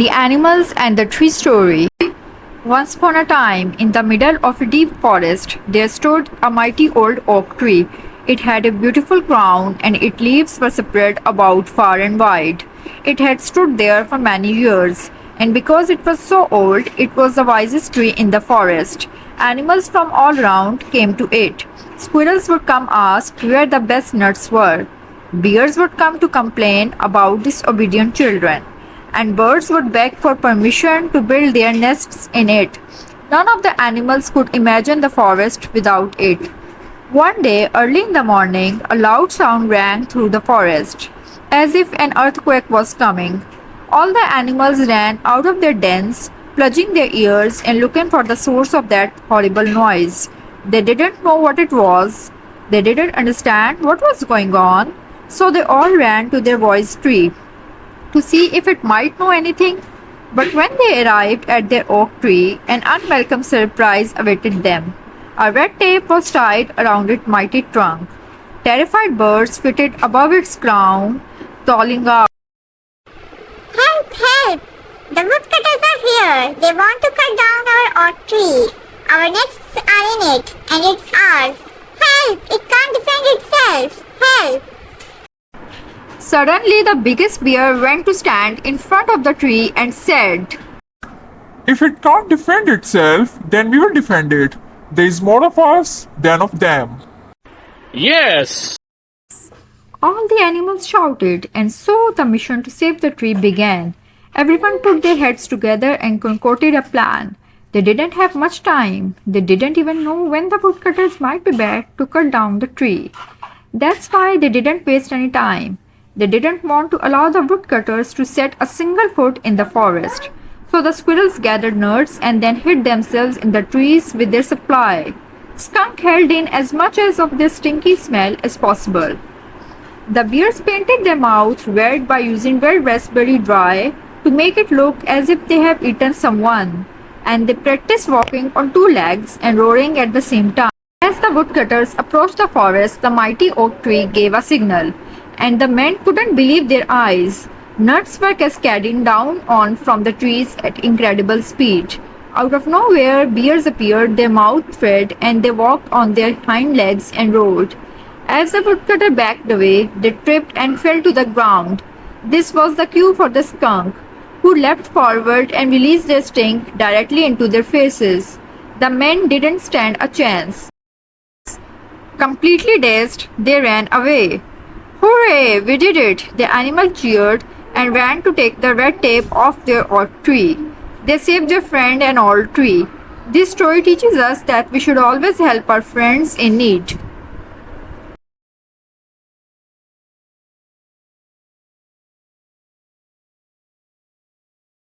The Animals and the Tree Story. Once upon a time, in the middle of a deep forest, there stood a mighty old oak tree. It had a beautiful crown, and its leaves were spread about far and wide. It had stood there for many years, and because it was so old, it was the wisest tree in the forest. Animals from all around came to it. Squirrels would come ask where the best nuts were. Bears would come to complain about disobedient children, and birds would beg for permission to build their nests in it. None of the animals could imagine the forest without it. One day, early in the morning, a loud sound rang through the forest, as if an earthquake was coming. All the animals ran out of their dens, plunging their ears and looking for the source of that horrible noise. They didn't know what it was. They didn't understand what was going on, so they all ran to their voice tree to see if it might know anything. But when they arrived at their oak tree, an unwelcome surprise awaited them. A red tape was tied around its mighty trunk. Terrified birds flitted above its crown, calling out, "Help! Help! The woodcutters are here! They want to cut down our oak tree! Our nests are in it, and it's ours! Help! It can't defend itself! Help!" Suddenly, the biggest bear went to stand in front of the tree and said, If it can't defend itself, then we will defend it. There is more of us than of them. Yes! All the animals shouted, and so the mission to save the tree began. Everyone put their heads together and concocted a plan. They didn't have much time. They didn't even know when the woodcutters might be back to cut down the tree. That's why they didn't waste any time. They didn't want to allow the woodcutters to set a single foot in the forest. So the squirrels gathered nuts and then hid themselves in the trees with their supply. Skunk held in as much of their stinky smell as possible. The bears painted their mouths red by using red raspberry dye to make it look as if they have eaten someone, and they practiced walking on two legs and roaring at the same time. As the woodcutters approached the forest, the mighty oak tree gave a signal, and the men couldn't believe their eyes. Nuts were cascading down on from the trees at incredible speed. Out of nowhere, bears appeared, their mouths fed, and they walked on their hind legs and roared. As the woodcutter backed away, they tripped and fell to the ground. This was the cue for the skunk, who leapt forward and released their stink directly into their faces. The men didn't stand a chance. Completely dazed, they ran away. Hooray! We did it! The animal cheered and ran to take the red tape off their oak tree. They saved their friend and old tree. This story teaches us that we should always help our friends in need.